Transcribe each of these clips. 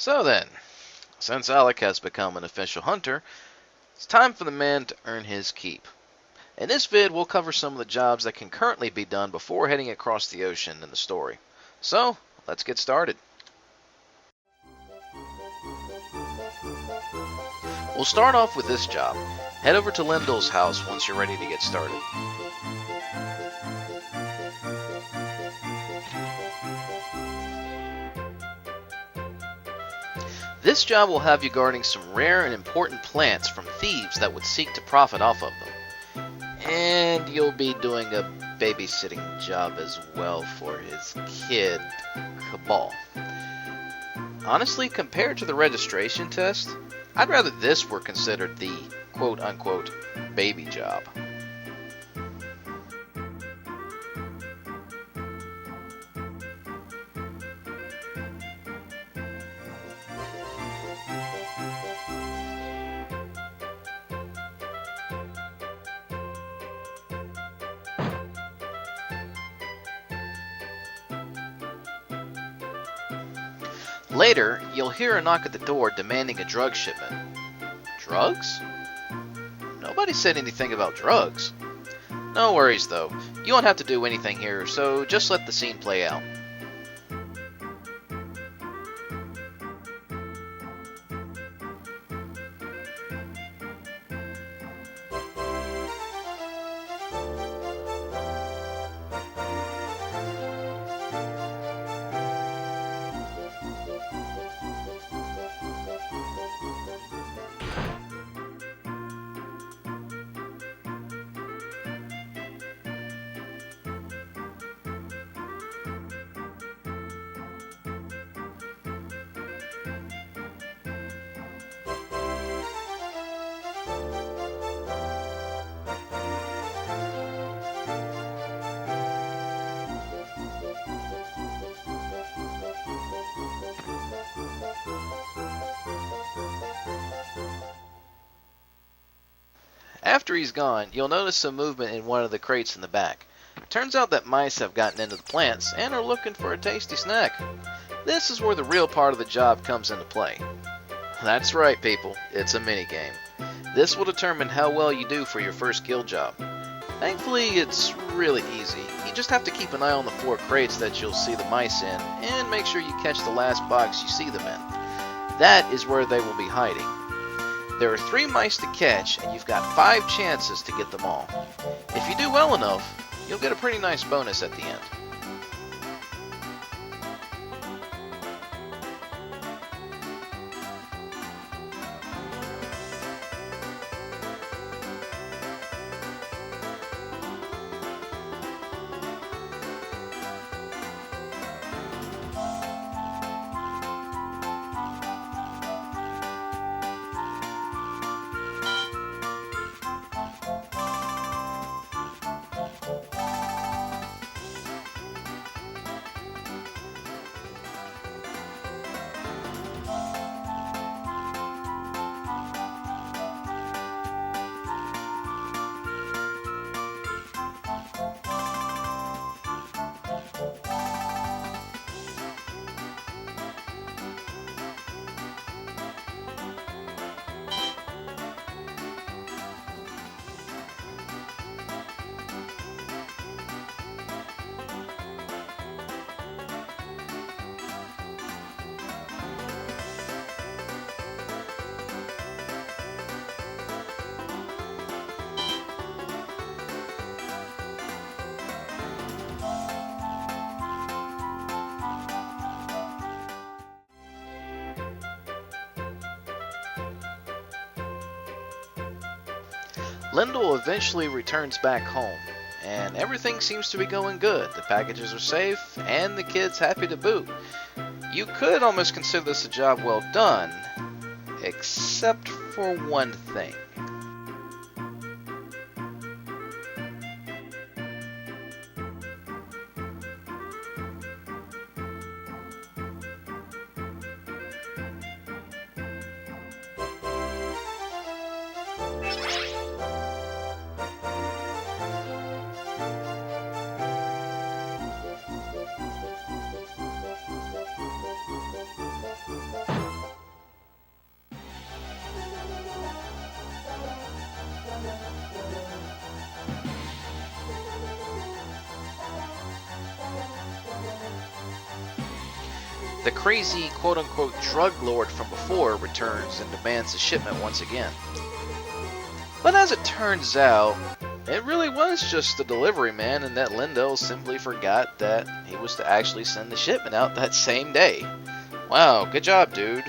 So then, since Alec has become an official hunter, it's time for the man to earn his keep. In this vid, we'll cover some of the jobs that can currently be done before heading across the ocean in the story. So, let's get started. We'll start off with this job. Head over to Lindell's house once you're ready to get started. This job will have you guarding some rare and important plants from thieves that would seek to profit off of them. And you'll be doing a babysitting job as well for his kid, Cabal. Honestly, compared to the registration test, I'd rather this were considered the quote-unquote baby job. Later, you'll hear a knock at the door demanding a drug shipment. Drugs? Nobody said anything about drugs. No worries though, you won't have to do anything here, so just let the scene play out. After he's gone, you'll notice some movement in one of the crates in the back. Turns out that mice have gotten into the plants and are looking for a tasty snack. This is where the real part of the job comes into play. That's right, people, it's a minigame. This will determine how well you do for your first guild job. Thankfully, it's really easy. You just have to keep an eye on the 4 crates that you'll see the mice in, and make sure you catch the last box you see them in. That is where they will be hiding. There are 3 mice to catch, and you've got 5 chances to get them all. If you do well enough, you'll get a pretty nice bonus at the end. Lindell eventually returns back home, and everything seems to be going good. The packages are safe, and the kid's happy to boot. You could almost consider this a job well done, except for one thing. the crazy quote-unquote drug lord from before returns and demands the shipment once again. But as it turns out, it really was just the delivery man, and that Lindell simply forgot that he was to actually send the shipment out that same day. Wow, good job, dude.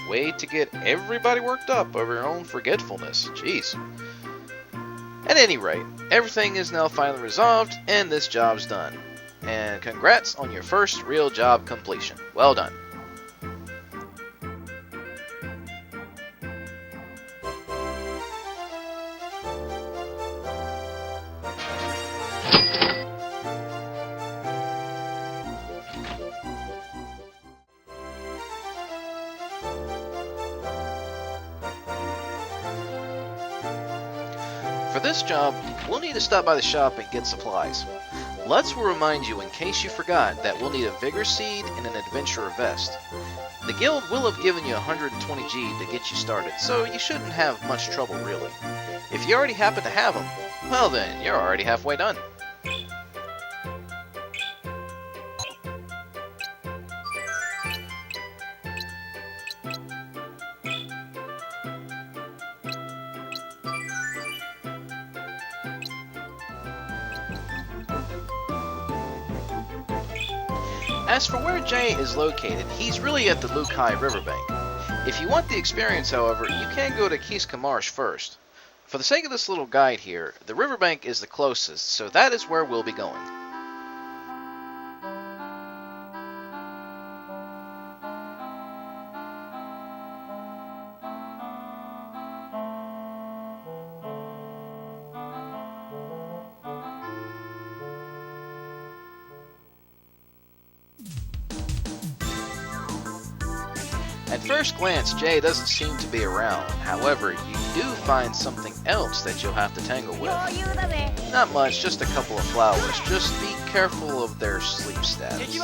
Way to get everybody worked up over your own forgetfulness. Jeez. At any rate, everything is now finally resolved, and this job's done. And congrats on your first real job completion. Well done. For this job, we'll need to stop by the shop and get supplies. Lutz will remind you in case you forgot that we'll need a Vigor Seed and an Adventurer Vest. The guild will have given you 120 G to get you started, so you shouldn't have much trouble really. If you already happen to have them, well then, you're already halfway done. As for where Jay is located, he's really at the Lukai Riverbank. If you want the experience, however, you can go to Kiska Marsh first. For the sake of this little guide here, the riverbank is the closest, so that is where we'll be going. At first glance, Jay doesn't seem to be around. However, you do find something else that you'll have to tangle with. Not much, just a couple of flowers. Just be careful of their sleep status.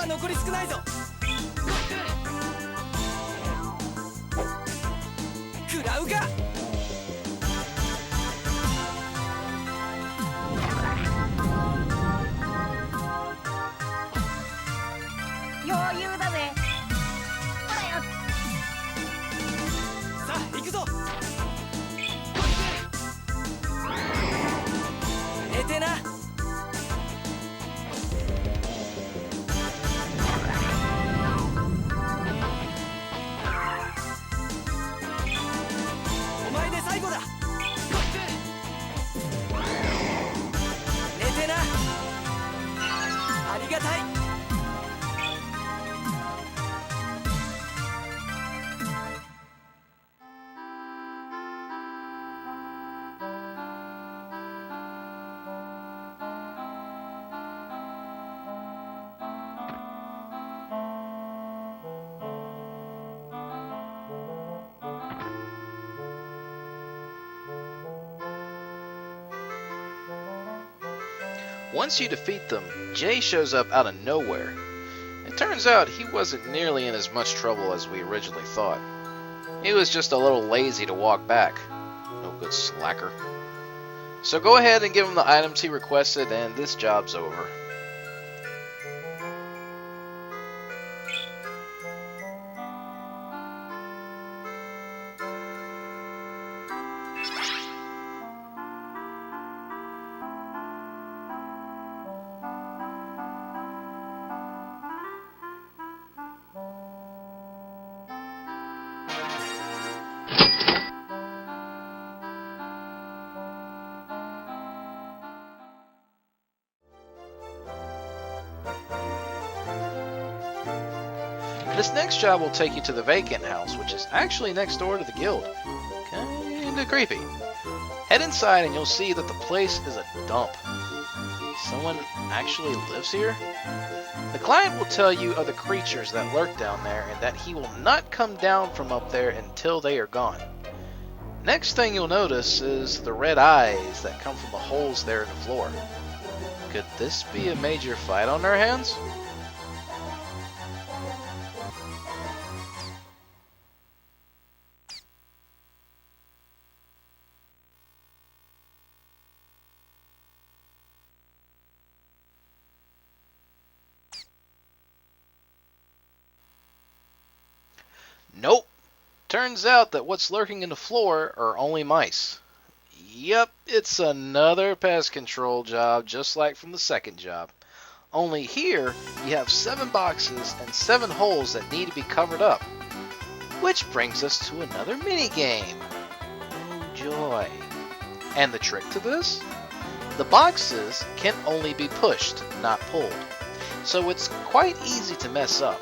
Once you defeat them, Jay shows up out of nowhere. It turns out he wasn't nearly in as much trouble as we originally thought. He was just a little lazy to walk back. No good slacker. So go ahead and give him the items he requested, and this job's over. This next job will take you to the vacant house, which is actually next door to the guild. Kinda creepy. Head inside and you'll see that the place is a dump. Someone actually lives here? The client will tell you of the creatures that lurk down there and that he will not come down from up there until they are gone. Next thing you'll notice is the red eyes that come from the holes there in the floor. Could this be a major fight on their hands? Nope. Turns out that what's lurking in the floor are only mice. Yep, it's another pest control job just like from the second job. Only here, you have 7 boxes and 7 holes that need to be covered up. Which brings us to another mini-game. Oh joy. And the trick to this? The boxes can only be pushed, not pulled. So it's quite easy to mess up.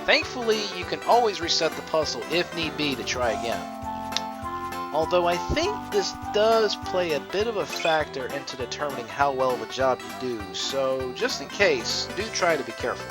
Thankfully, you can always reset the puzzle if need be to try again. Although I think this does play a bit of a factor into determining how well of a job you do, so just in case, do try to be careful.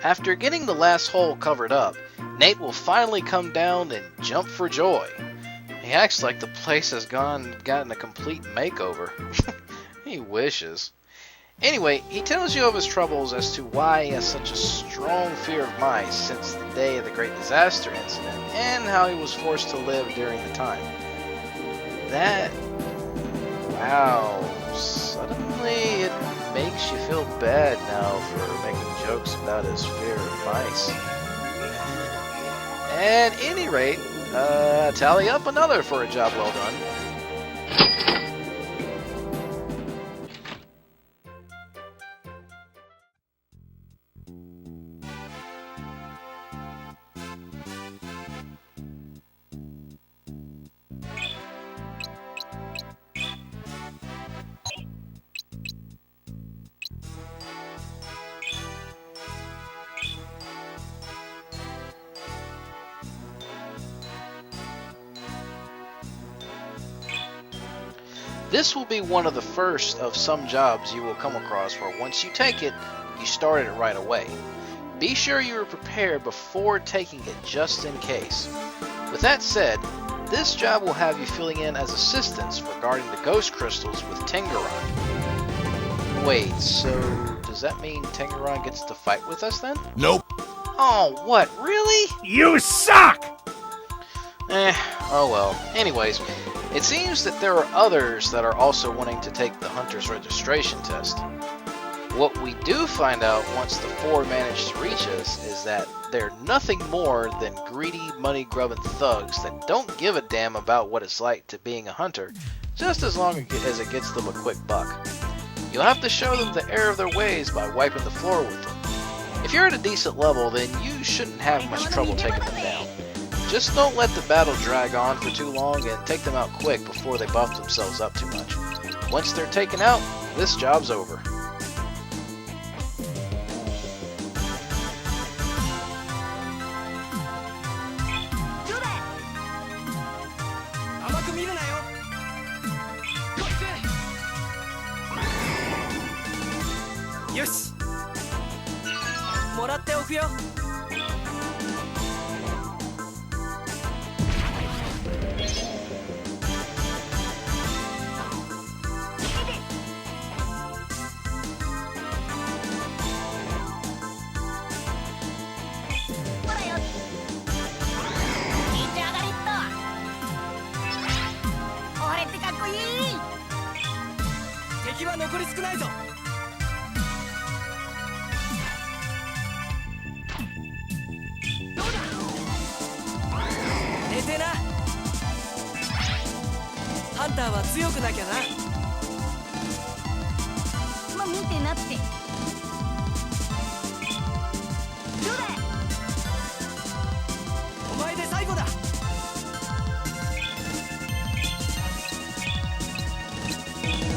After getting the last hole covered up, Nate will finally come down and jump for joy. He acts like the place has gotten a complete makeover. He wishes. Anyway, he tells you of his troubles as to why he has such a strong fear of mice since the day of the Great Disaster incident, and how he was forced to live during the time. Wow, suddenly it makes you feel bad now for making jokes about his fear of mice. At any rate, tally up another for a job well done. This will be one of the first of some jobs you will come across where once you take it, you start it right away. Be sure you are prepared before taking it just in case. With that said, this job will have you filling in as assistants regarding the ghost crystals with Tengaron. Wait, so does that mean Tengaron gets to fight with us then? Nope. Oh, what, really? You suck! Oh well. Anyways, it seems that there are others that are also wanting to take the Hunter's registration test. What we do find out once the 4 manage to reach us is that they're nothing more than greedy, money-grubbing thugs that don't give a damn about what it's like to being a hunter, just as long as it gets them a quick buck. You'll have to show them the error of their ways by wiping the floor with them. If you're at a decent level, then you shouldn't have much trouble taking them down. Just don't let the battle drag on for too long and take them out quick before they buff themselves up too much. Once they're taken out, this job's over. Yoshi! もらっておくよ!敵は残り少ないぞ。どうだ。寝てな。ハンターは強くなきゃな。まあ見てなって。どうだ。お前で最後だ。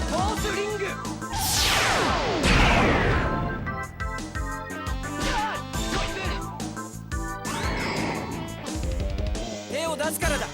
フォースリング。手を出すからだ。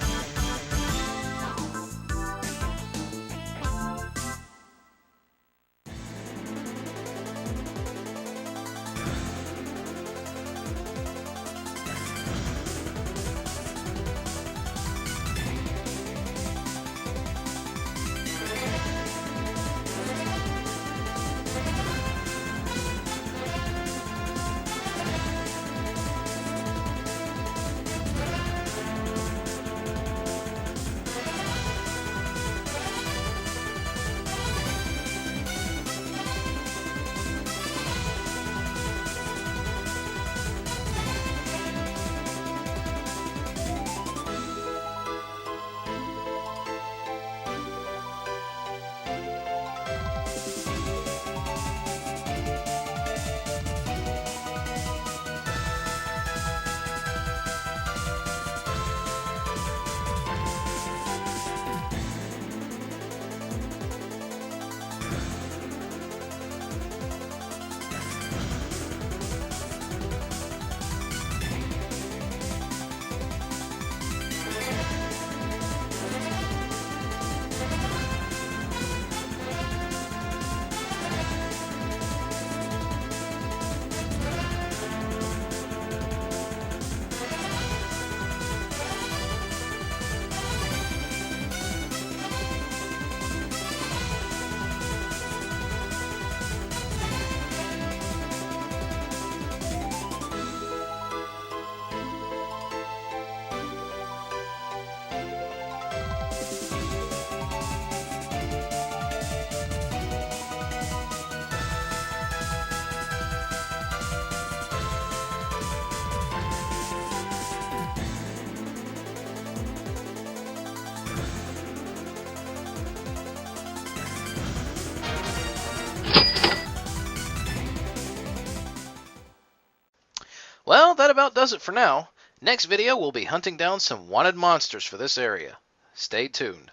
Well, that about does it for now. Next video we'll be hunting down some wanted monsters for this area. Stay tuned.